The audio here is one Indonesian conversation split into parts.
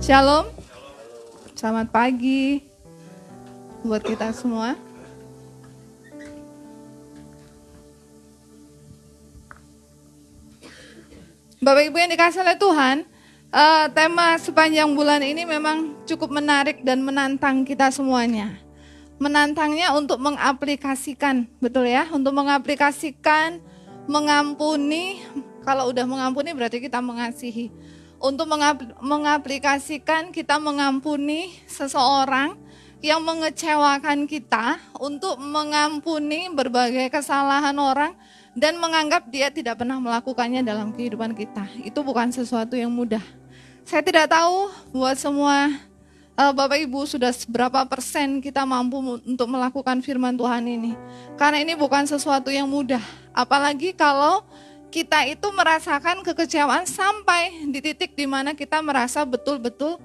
Shalom, selamat pagi buat kita semua. Bapak Ibu yang dikasihi oleh Tuhan, tema sepanjang bulan ini memang cukup menarik dan menantang kita semuanya. Menantangnya untuk mengaplikasikan, betul ya? Untuk mengaplikasikan, mengampuni. Kalau udah mengampuni berarti kita mengasihi. Untuk mengaplikasikan kita mengampuni seseorang yang mengecewakan kita, untuk mengampuni berbagai kesalahan orang dan menganggap dia tidak pernah melakukannya dalam kehidupan kita. Itu bukan sesuatu yang mudah. Saya tidak tahu buat semua Bapak Ibu sudah seberapa persen kita mampu untuk melakukan firman Tuhan ini. Karena ini bukan sesuatu yang mudah. Apalagi kalau kita itu merasakan kekecewaan sampai di titik di mana kita merasa betul-betul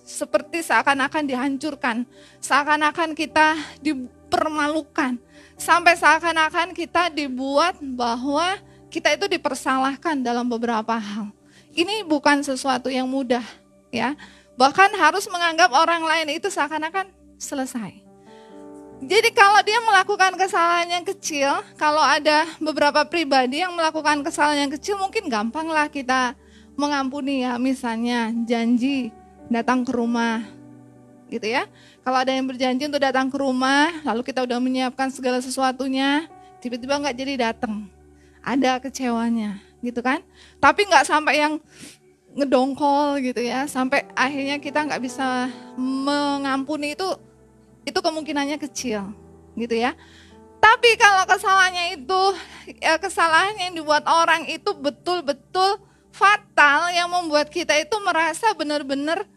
seperti seakan-akan dihancurkan, seakan-akan kita dipermalukan, sampai seakan-akan kita dibuat bahwa kita itu dipersalahkan dalam beberapa hal. Ini bukan sesuatu yang mudah, ya. Bahkan harus menganggap orang lain itu seakan-akan selesai. Jadi kalau dia melakukan kesalahan yang kecil, kalau ada beberapa pribadi yang melakukan kesalahan yang kecil, mungkin gampanglah kita mengampuni ya. Misalnya janji datang ke rumah, gitu ya. Kalau ada yang berjanji untuk datang ke rumah, lalu kita udah menyiapkan segala sesuatunya, tiba-tiba nggak jadi datang, ada kecewanya, gitu kan. Tapi nggak sampai yang ngedongkol gitu ya, sampai akhirnya kita nggak bisa mengampuni, itu kemungkinannya kecil, gitu ya. Tapi kalau kesalahannya itu, kesalahan yang dibuat orang itu betul-betul fatal, yang membuat kita itu merasa benar-benar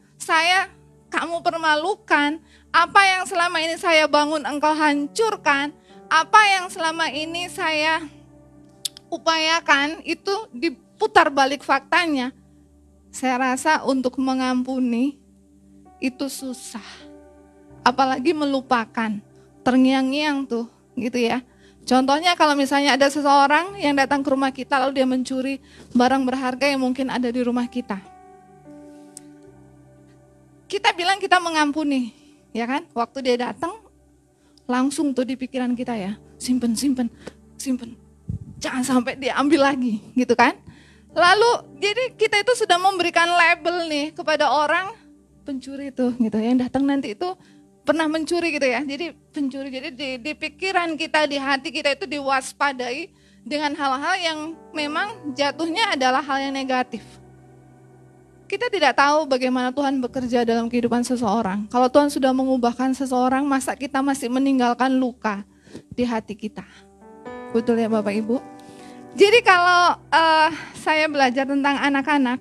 kamu permalukan, apa yang selama ini saya bangun engkau hancurkan, apa yang selama ini saya upayakan itu diputar balik faktanya. Saya rasa untuk mengampuni itu susah. Apalagi melupakan, terngiang-ngiang tuh, gitu ya. Contohnya kalau misalnya ada seseorang yang datang ke rumah kita lalu dia mencuri barang berharga yang mungkin ada di rumah kita. Kita bilang kita mengampuni, ya kan? Waktu dia datang, langsung tuh di pikiran kita ya, simpen, jangan sampai dia ambil lagi, gitu kan? Lalu jadi kita itu sudah memberikan label nih kepada orang pencuri itu, gitu. Yang datang nanti itu pernah mencuri gitu ya, jadi pencuri. Jadi di pikiran kita, di hati kita itu diwaspadai dengan hal-hal yang memang jatuhnya adalah hal yang negatif. Kita tidak tahu bagaimana Tuhan bekerja dalam kehidupan seseorang. Kalau Tuhan sudah mengubahkan seseorang, masa kita masih meninggalkan luka di hati kita? Betul ya Bapak Ibu? Jadi kalau saya belajar tentang anak-anak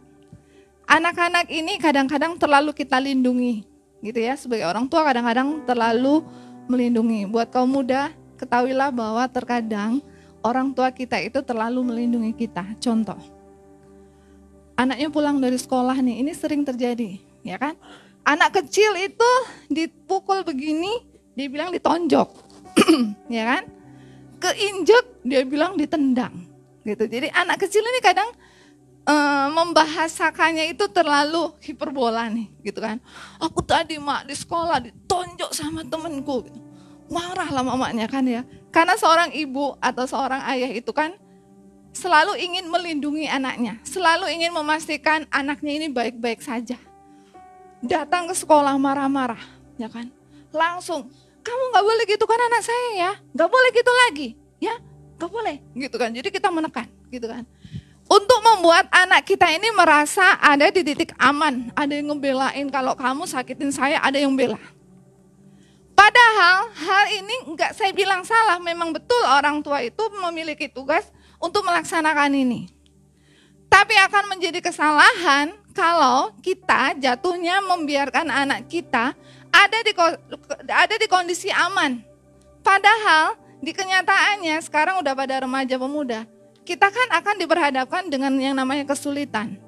ini kadang-kadang terlalu kita lindungi, gitu ya. Sebagai orang tua kadang-kadang terlalu melindungi. Buat kaum muda, ketahuilah bahwa terkadang orang tua kita itu terlalu melindungi kita. Contoh, anaknya pulang dari sekolah nih, ini sering terjadi, ya kan? Anak kecil itu dipukul begini, dia bilang ditonjok, ya kan? Keinjek, dia bilang ditendang, gitu. Jadi anak kecil ini kadang membahasakannya itu terlalu hiperbola nih, gitu kan. Aku tadi mak di sekolah ditonjok sama temenku, gitu. Marah lah mamanya kan ya. Karena seorang ibu atau seorang ayah itu kan selalu ingin melindungi anaknya, selalu ingin memastikan anaknya ini baik-baik saja. Datang ke sekolah marah-marah, ya kan. Langsung, kamu gak boleh gitu kan anak saya ya, gak boleh gitu lagi, ya, gak boleh, gitu kan. Jadi kita menekan, gitu kan. Untuk membuat anak kita ini merasa ada di titik aman, ada yang ngebelain, kalau kamu sakitin saya ada yang bela. Padahal hal ini enggak saya bilang salah, memang betul orang tua itu memiliki tugas untuk melaksanakan ini. Tapi akan menjadi kesalahan kalau kita jatuhnya membiarkan anak kita ada di kondisi aman. Padahal di kenyataannya sekarang udah pada remaja pemuda, kita kan akan diperhadapkan dengan yang namanya kesulitan.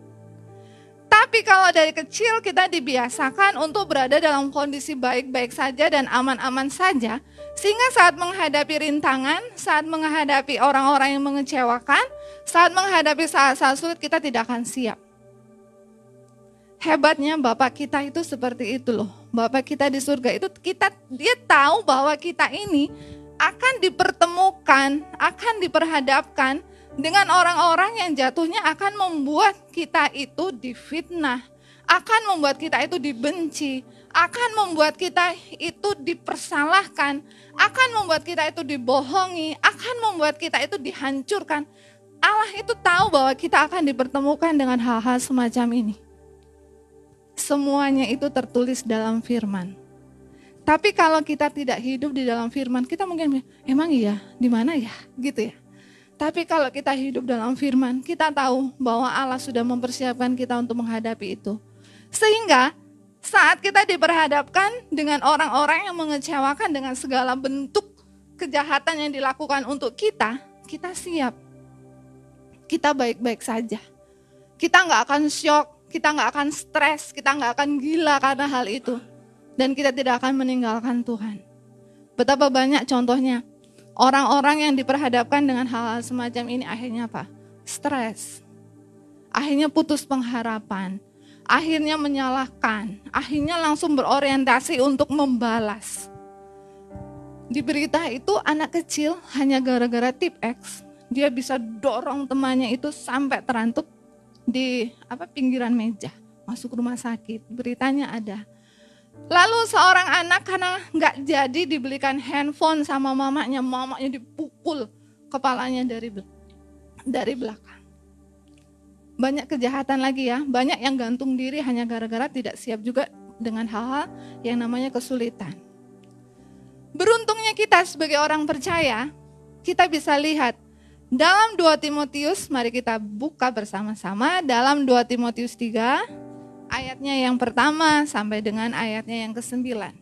Tapi kalau dari kecil kita dibiasakan untuk berada dalam kondisi baik-baik saja dan aman-aman saja, sehingga saat menghadapi rintangan, saat menghadapi orang-orang yang mengecewakan, saat menghadapi saat-saat sulit kita tidak akan siap. Hebatnya Bapak kita itu seperti itu loh. Bapak kita di surga itu dia tahu bahwa kita ini akan dipertemukan, akan diperhadapkan dengan orang-orang yang jatuhnya akan membuat kita itu difitnah, akan membuat kita itu dibenci, akan membuat kita itu dipersalahkan, akan membuat kita itu dibohongi, akan membuat kita itu dihancurkan. Allah itu tahu bahwa kita akan dipertemukan dengan hal-hal semacam ini. Semuanya itu tertulis dalam firman. Tapi kalau kita tidak hidup di dalam firman, kita mungkin, emang iya, di mana ya? Gitu ya. Tapi kalau kita hidup dalam firman, kita tahu bahwa Allah sudah mempersiapkan kita untuk menghadapi itu. Sehingga saat kita diperhadapkan dengan orang-orang yang mengecewakan dengan segala bentuk kejahatan yang dilakukan untuk kita siap. Kita baik-baik saja. Kita nggak akan syok, kita nggak akan stres, kita nggak akan gila karena hal itu. Dan kita tidak akan meninggalkan Tuhan. Betapa banyak contohnya. Orang-orang yang diperhadapkan dengan hal-hal semacam ini akhirnya apa? Stres. Akhirnya putus pengharapan. Akhirnya menyalahkan. Akhirnya langsung berorientasi untuk membalas. Di berita itu anak kecil hanya gara-gara tip X, dia bisa dorong temannya itu sampai terantuk di pinggiran meja, masuk rumah sakit. Beritanya ada. Lalu seorang anak karena nggak jadi dibelikan handphone sama mamanya dipukul kepalanya dari belakang. Banyak kejahatan lagi ya, banyak yang gantung diri hanya gara-gara tidak siap juga dengan hal-hal yang namanya kesulitan. Beruntungnya kita sebagai orang percaya, kita bisa lihat dalam 2 Timotius, mari kita buka bersama-sama dalam 2 Timotius 3, ayatnya yang pertama sampai dengan ayatnya yang ke-9.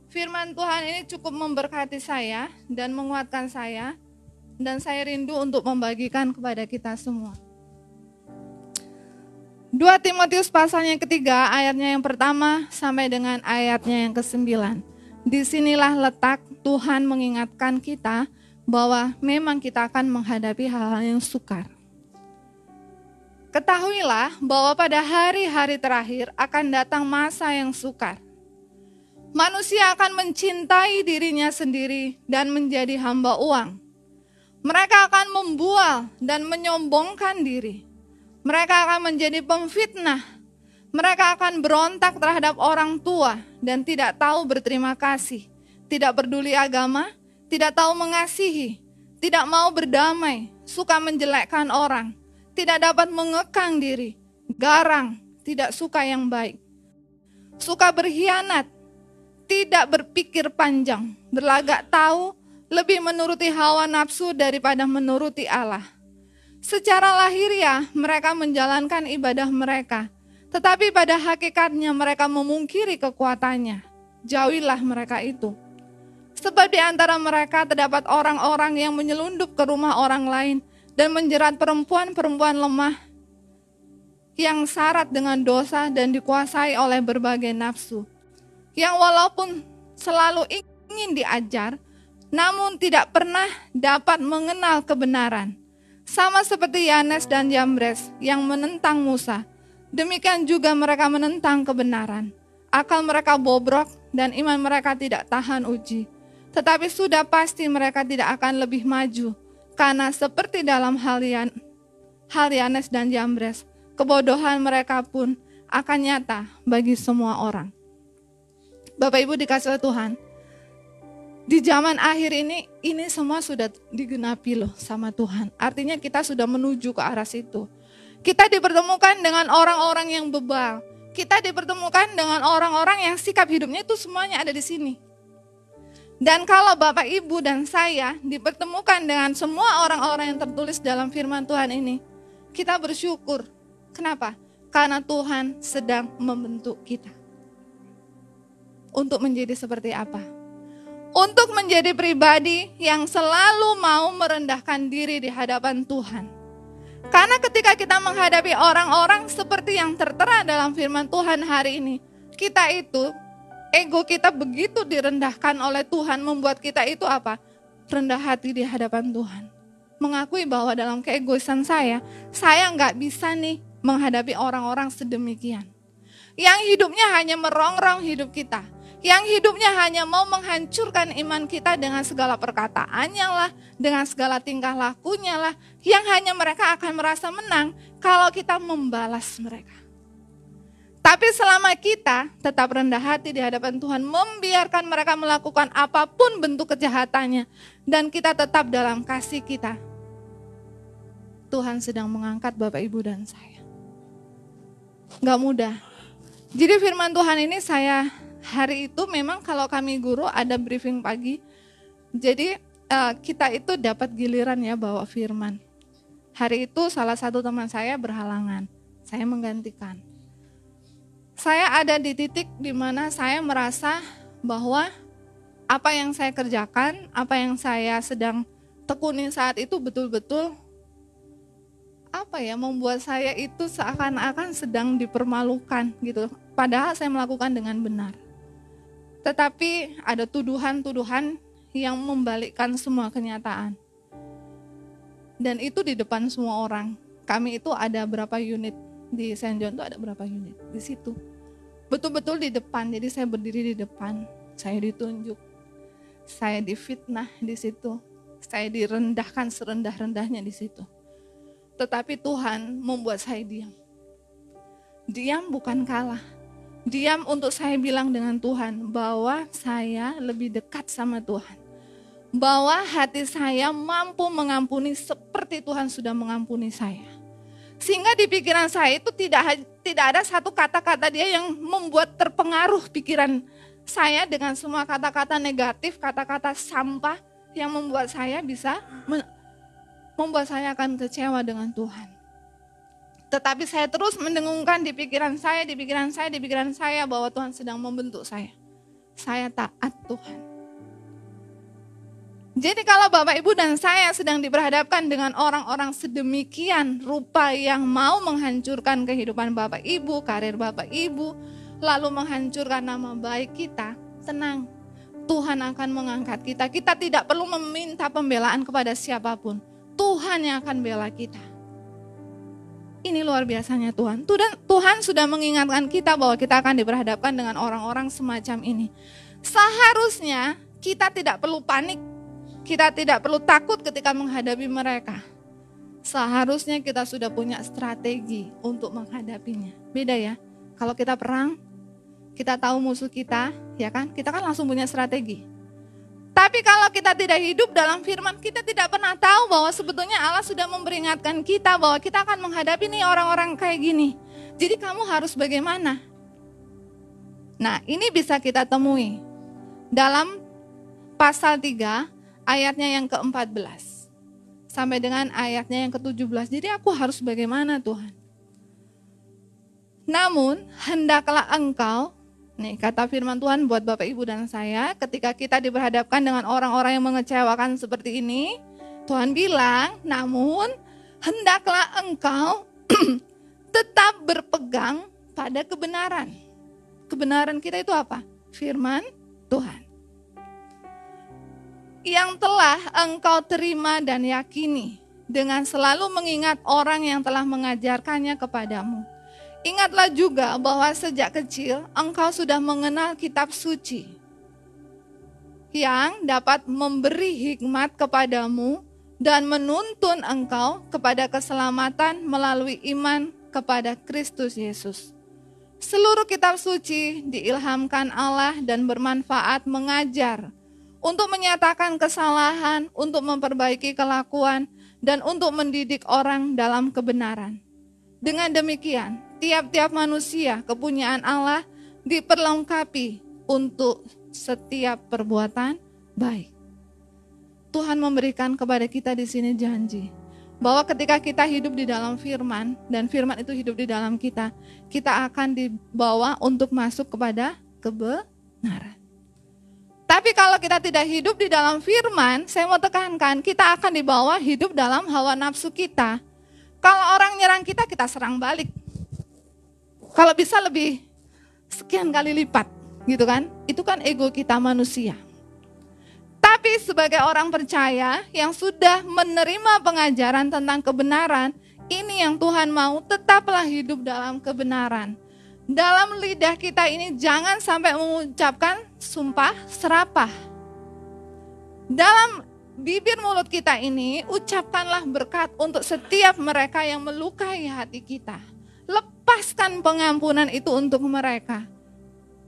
Firman Tuhan ini cukup memberkati saya dan menguatkan saya, dan saya rindu untuk membagikan kepada kita semua. 2 Timotius pasalnya yang ketiga, ayatnya yang pertama sampai dengan ayatnya yang ke-9. Disinilah letak Tuhan mengingatkan kita bahwa memang kita akan menghadapi hal-hal yang sukar. Ketahuilah bahwa pada hari-hari terakhir akan datang masa yang sukar. Manusia akan mencintai dirinya sendiri dan menjadi hamba uang. Mereka akan membual dan menyombongkan diri. Mereka akan menjadi pemfitnah. Mereka akan berontak terhadap orang tua dan tidak tahu berterima kasih, tidak peduli agama, tidak tahu mengasihi, tidak mau berdamai, suka menjelekkan orang, tidak dapat mengekang diri, garang, tidak suka yang baik, suka berkhianat, tidak berpikir panjang, berlagak tahu, lebih menuruti hawa nafsu daripada menuruti Allah. Secara lahiriah mereka menjalankan ibadah mereka, tetapi pada hakikatnya mereka memungkiri kekuatannya. Jauhilah mereka itu. Sebab di antara mereka terdapat orang-orang yang menyelundup ke rumah orang lain dan menjerat perempuan-perempuan lemah yang syarat dengan dosa dan dikuasai oleh berbagai nafsu. Yang walaupun selalu ingin diajar, namun tidak pernah dapat mengenal kebenaran. Sama seperti Yanes dan Yambres yang menentang Musa, demikian juga mereka menentang kebenaran. Akal mereka bobrok dan iman mereka tidak tahan uji. Tetapi sudah pasti mereka tidak akan lebih maju, karena seperti dalam hal Yanes dan Yambres, kebodohan mereka pun akan nyata bagi semua orang. Bapak Ibu dikasih oleh Tuhan, di zaman akhir ini semua sudah digenapi loh sama Tuhan. Artinya kita sudah menuju ke arah situ. Kita dipertemukan dengan orang-orang yang bebal. Kita dipertemukan dengan orang-orang yang sikap hidupnya itu semuanya ada di sini. Dan kalau Bapak, Ibu, dan saya dipertemukan dengan semua orang-orang yang tertulis dalam firman Tuhan ini, kita bersyukur. Kenapa? Karena Tuhan sedang membentuk kita. Untuk menjadi seperti apa? Untuk menjadi pribadi yang selalu mau merendahkan diri di hadapan Tuhan. Karena ketika kita menghadapi orang-orang seperti yang tertera dalam firman Tuhan hari ini, kita itu ego kita begitu direndahkan oleh Tuhan, membuat kita itu apa? Rendah hati di hadapan Tuhan. Mengakui bahwa dalam keegoisan saya nggak bisa nih menghadapi orang-orang sedemikian. yang hidupnya hanya merongrong hidup kita, yang hidupnya hanya mau menghancurkan iman kita dengan segala perkataannya lah, dengan segala tingkah lakunya lah, yang hanya mereka akan merasa menang kalau kita membalas mereka. Tapi selama kita tetap rendah hati di hadapan Tuhan, membiarkan mereka melakukan apapun bentuk kejahatannya, dan kita tetap dalam kasih kita, Tuhan sedang mengangkat Bapak Ibu dan saya. Gak mudah. Jadi firman Tuhan ini saya hari itu memang kalau kami guru ada briefing pagi. Jadi kita itu dapat giliran ya bawa firman. Hari itu salah satu teman saya berhalangan. Saya menggantikan. Saya ada di titik di mana saya merasa bahwa apa yang saya kerjakan, apa yang saya sedang tekuni saat itu betul-betul membuat saya itu seakan-akan sedang dipermalukan gitu. Padahal saya melakukan dengan benar. Tetapi ada tuduhan-tuduhan yang membalikkan semua kenyataan. Dan itu di depan semua orang. Kami itu ada berapa unit di Saint John itu, ada berapa unit di situ. Betul-betul di depan. Jadi saya berdiri di depan, saya ditunjuk, saya difitnah di situ, saya direndahkan serendah-rendahnya di situ. Tetapi Tuhan membuat saya diam. Diam bukan kalah. Diam untuk saya bilang dengan Tuhan bahwa saya lebih dekat sama Tuhan. Bahwa hati saya mampu mengampuni seperti Tuhan sudah mengampuni saya. Sehingga di pikiran saya itu tidak ada satu kata-kata dia yang membuat terpengaruh pikiran saya dengan semua kata-kata negatif, kata-kata sampah yang membuat saya bisa membuat saya akan kecewa dengan Tuhan. Tetapi saya terus mendengungkan di pikiran saya bahwa Tuhan sedang membentuk saya. Saya taat Tuhan. Jadi kalau Bapak Ibu dan saya sedang diperhadapkan dengan orang-orang sedemikian rupa yang mau menghancurkan kehidupan Bapak Ibu, karir Bapak Ibu, lalu menghancurkan nama baik kita, tenang. Tuhan akan mengangkat kita. Kita tidak perlu meminta pembelaan kepada siapapun. Tuhan yang akan bela kita. Ini luar biasanya Tuhan. Tuhan sudah mengingatkan kita bahwa kita akan diperhadapkan dengan orang-orang semacam ini. Seharusnya kita tidak perlu panik. Kita tidak perlu takut ketika menghadapi mereka. Seharusnya kita sudah punya strategi untuk menghadapinya. Beda ya. Kalau kita perang, kita tahu musuh kita, ya kan? Kita kan langsung punya strategi. Tapi kalau kita tidak hidup dalam firman, kita tidak pernah tahu bahwa sebetulnya Allah sudah memperingatkan kita bahwa kita akan menghadapi nih orang-orang kayak gini. Jadi kamu harus bagaimana? Nah, ini bisa kita temui dalam pasal 3 ayatnya yang ke-14 sampai dengan ayatnya yang ke-17. Jadi aku harus bagaimana Tuhan? Namun hendaklah engkau, nih kata firman Tuhan buat Bapak Ibu dan saya, ketika kita diperhadapkan dengan orang-orang yang mengecewakan seperti ini, Tuhan bilang, namun hendaklah engkau tetap berpegang pada kebenaran. Kebenaran kita itu apa? Firman Tuhan. Yang telah engkau terima dan yakini, dengan selalu mengingat orang yang telah mengajarkannya kepadamu. Ingatlah juga bahwa sejak kecil engkau sudah mengenal kitab suci yang dapat memberi hikmat kepadamu dan menuntun engkau kepada keselamatan melalui iman kepada Kristus Yesus. Seluruh kitab suci diilhamkan Allah dan bermanfaat mengajar, untuk menyatakan kesalahan, untuk memperbaiki kelakuan, dan untuk mendidik orang dalam kebenaran. Dengan demikian, tiap-tiap manusia kepunyaan Allah diperlengkapi untuk setiap perbuatan baik. Tuhan memberikan kepada kita di sini janji bahwa ketika kita hidup di dalam firman dan firman itu hidup di dalam kita, kita akan dibawa untuk masuk kepada kebenaran. Tapi kalau kita tidak hidup di dalam firman, saya mau tekankan, kita akan dibawa hidup dalam hawa nafsu kita. Kalau orang nyerang kita, kita serang balik. Kalau bisa lebih sekian kali lipat, gitu kan? Itu kan ego kita manusia. Tapi sebagai orang percaya yang sudah menerima pengajaran tentang kebenaran, ini yang Tuhan mau, tetaplah hidup dalam kebenaran. Dalam lidah kita ini jangan sampai mengucapkan sumpah serapah. Dalam bibir mulut kita ini ucapkanlah berkat untuk setiap mereka yang melukai hati kita. Lepaskan pengampunan itu untuk mereka.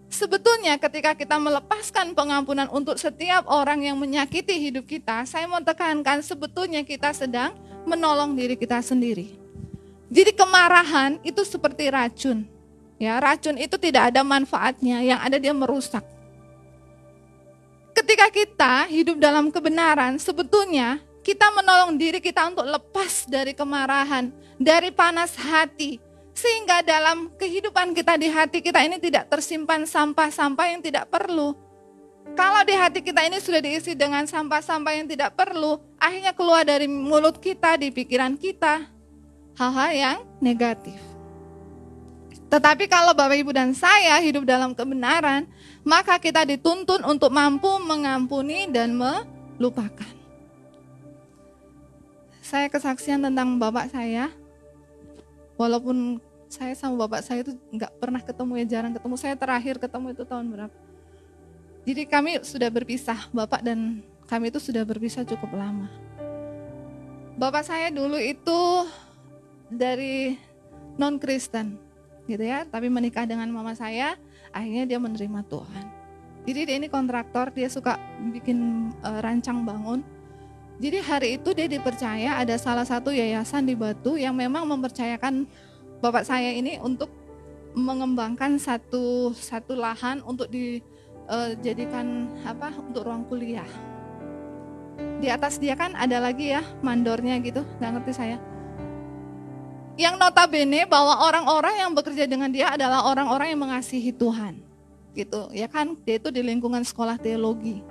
Sebetulnya ketika kita melepaskan pengampunan untuk setiap orang yang menyakiti hidup kita, saya mau tekankan sebetulnya kita sedang menolong diri kita sendiri. Jadi kemarahan itu seperti racun. Ya, racun itu tidak ada manfaatnya, yang ada dia merusak. Ketika kita hidup dalam kebenaran, sebetulnya kita menolong diri kita untuk lepas dari kemarahan, dari panas hati. Sehingga dalam kehidupan kita di hati kita ini tidak tersimpan sampah-sampah yang tidak perlu. Kalau di hati kita ini sudah diisi dengan sampah-sampah yang tidak perlu, akhirnya keluar dari mulut kita, di pikiran kita, hal-hal yang negatif. Tetapi kalau Bapak Ibu dan saya hidup dalam kebenaran, maka kita dituntun untuk mampu mengampuni dan melupakan. Saya kesaksian tentang bapak saya, walaupun saya sama bapak saya itu nggak pernah ketemu, ya jarang ketemu. Saya terakhir ketemu itu tahun berapa? Jadi kami sudah berpisah, bapak dan kami itu sudah berpisah cukup lama. Bapak saya dulu itu dari non-Kristen, gitu ya, tapi menikah dengan mama saya, akhirnya dia menerima Tuhan. Jadi dia ini kontraktor, dia suka bikin rancang bangun. Jadi hari itu dia dipercaya ada salah satu yayasan di Batu yang memang mempercayakan bapak saya ini untuk mengembangkan satu lahan untuk dijadikan untuk ruang kuliah. Di atas dia kan ada lagi ya mandornya gitu, nggak ngerti saya. Yang notabene bahwa orang-orang yang bekerja dengan dia adalah orang-orang yang mengasihi Tuhan, gitu ya kan? Dia itu di lingkungan sekolah teologi.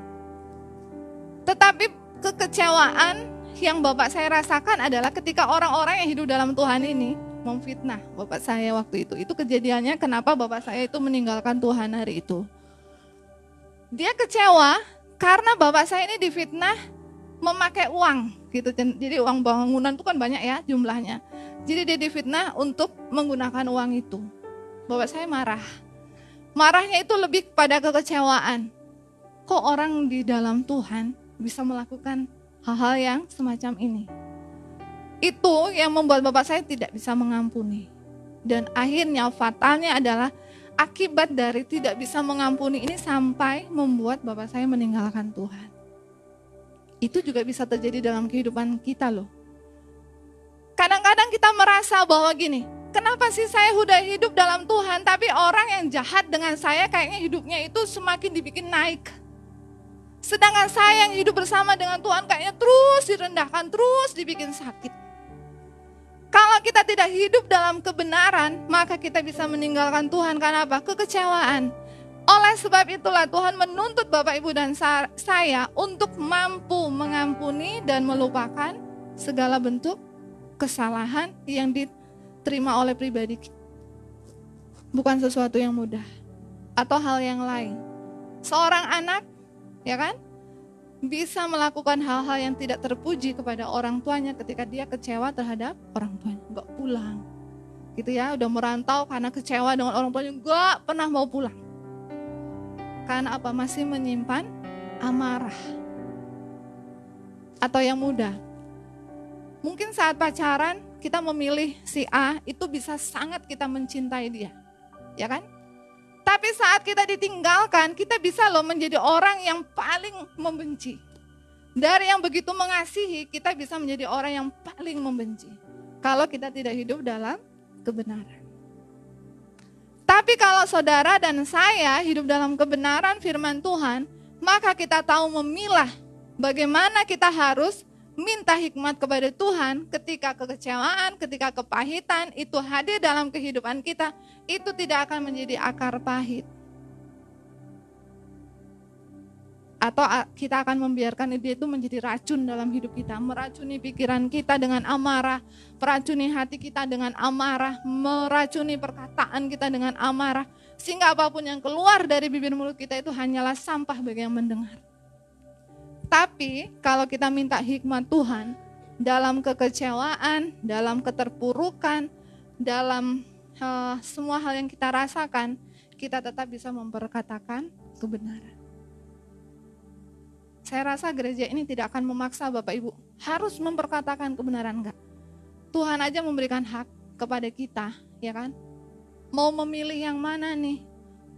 Tetapi kekecewaan yang bapak saya rasakan adalah ketika orang-orang yang hidup dalam Tuhan ini memfitnah bapak saya waktu itu. Itu kejadiannya kenapa bapak saya itu meninggalkan Tuhan hari itu. Dia kecewa karena bapak saya ini difitnah memakai uang gitu. Jadi uang bangunan itu kan banyak ya jumlahnya. Jadi dia difitnah untuk menggunakan uang itu. Bapak saya marah. Marahnya itu lebih pada kekecewaan. Kok orang di dalam Tuhan bisa melakukan hal-hal yang semacam ini? Itu yang membuat bapak saya tidak bisa mengampuni. Dan akhirnya fatalnya adalah akibat dari tidak bisa mengampuni ini sampai membuat bapak saya meninggalkan Tuhan. Itu juga bisa terjadi dalam kehidupan kita loh. Kadang-kadang kita merasa bahwa gini, kenapa sih saya udah hidup dalam Tuhan tapi orang yang jahat dengan saya kayaknya hidupnya itu semakin dibikin naik. Sedangkan saya yang hidup bersama dengan Tuhan kayaknya terus direndahkan, terus dibikin sakit. Kalau kita tidak hidup dalam kebenaran, maka kita bisa meninggalkan Tuhan karena apa? Kekecewaan. Oleh sebab itulah Tuhan menuntut Bapak Ibu dan saya untuk mampu mengampuni dan melupakan segala bentuk kesalahan yang diterima oleh pribadi kita. Bukan sesuatu yang mudah atau hal yang lain. Seorang anak, ya kan, bisa melakukan hal-hal yang tidak terpuji kepada orang tuanya ketika dia kecewa terhadap orang tuanya, nggak pulang, gitu ya, udah merantau karena kecewa dengan orang tuanya, nggak pernah mau pulang. Karena apa? Masih menyimpan amarah. Atau yang mudah, mungkin saat pacaran kita memilih si A, itu bisa sangat kita mencintai dia, ya kan? Tapi saat kita ditinggalkan, kita bisa loh menjadi orang yang paling membenci. Dari yang begitu mengasihi, kita bisa menjadi orang yang paling membenci. Kalau kita tidak hidup dalam kebenaran. Tapi kalau saudara dan saya hidup dalam kebenaran firman Tuhan, maka kita tahu memilah bagaimana kita harus minta hikmat kepada Tuhan ketika kekecewaan, ketika kepahitan itu hadir dalam kehidupan kita, itu tidak akan menjadi akar pahit. Atau kita akan membiarkan dia itu menjadi racun dalam hidup kita, meracuni pikiran kita dengan amarah, meracuni hati kita dengan amarah, meracuni perkataan kita dengan amarah, sehingga apapun yang keluar dari bibir mulut kita itu hanyalah sampah bagi yang mendengar. Tapi kalau kita minta hikmat Tuhan dalam kekecewaan, dalam keterpurukan, dalam semua hal yang kita rasakan, kita tetap bisa memperkatakan kebenaran. Saya rasa gereja ini tidak akan memaksa Bapak Ibu harus memperkatakan kebenaran, enggak. Tuhan aja memberikan hak kepada kita, ya kan? Mau memilih yang mana nih?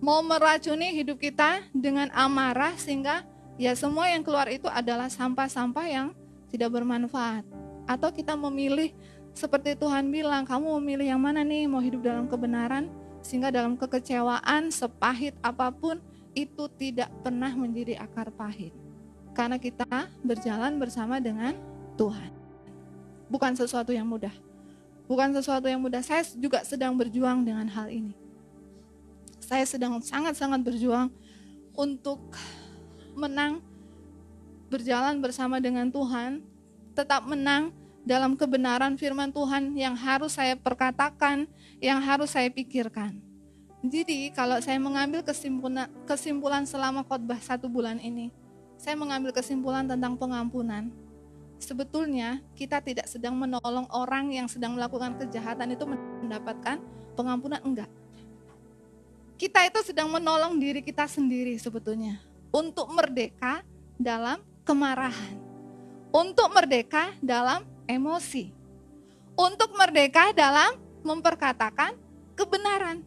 Mau meracuni hidup kita dengan amarah sehingga ya semua yang keluar itu adalah sampah-sampah yang tidak bermanfaat. Atau kita memilih seperti Tuhan bilang, kamu memilih yang mana nih? Mau hidup dalam kebenaran sehingga dalam kekecewaan sepahit apapun itu tidak pernah menjadi akar pahit. Karena kita berjalan bersama dengan Tuhan. Bukan sesuatu yang mudah. Bukan sesuatu yang mudah. Saya juga sedang berjuang dengan hal ini. Saya sedang sangat-sangat berjuang untuk menang, berjalan bersama dengan Tuhan, tetap menang dalam kebenaran firman Tuhan yang harus saya perkatakan, yang harus saya pikirkan. Jadi kalau saya mengambil kesimpulan selama khotbah 1 bulan ini, saya mengambil kesimpulan tentang pengampunan. Sebetulnya kita tidak sedang menolong orang yang sedang melakukan kejahatan itu mendapatkan pengampunan, enggak. Kita itu sedang menolong diri kita sendiri sebetulnya untuk merdeka dalam kemarahan, untuk merdeka dalam emosi, untuk merdeka dalam memperkatakan kebenaran.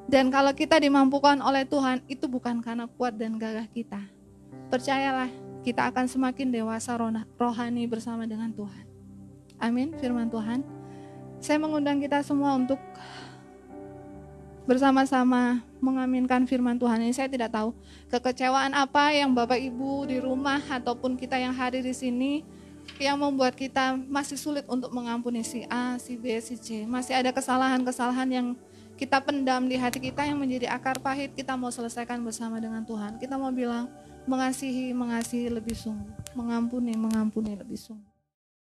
Dan kalau kita dimampukan oleh Tuhan, itu bukan karena kuat dan gagah kita. Percayalah, kita akan semakin dewasa rohani bersama dengan Tuhan. Amin, firman Tuhan. Saya mengundang kita semua untuk bersama-sama mengaminkan firman Tuhan ini. Saya tidak tahu kekecewaan apa yang Bapak Ibu di rumah ataupun kita yang hadir di sini yang membuat kita masih sulit untuk mengampuni si A, si B, si C. Masih ada kesalahan-kesalahan yang kita pendam di hati kita yang menjadi akar pahit. Kita mau selesaikan bersama dengan Tuhan. Kita mau bilang mengasihi lebih sungguh, mengampuni lebih sungguh.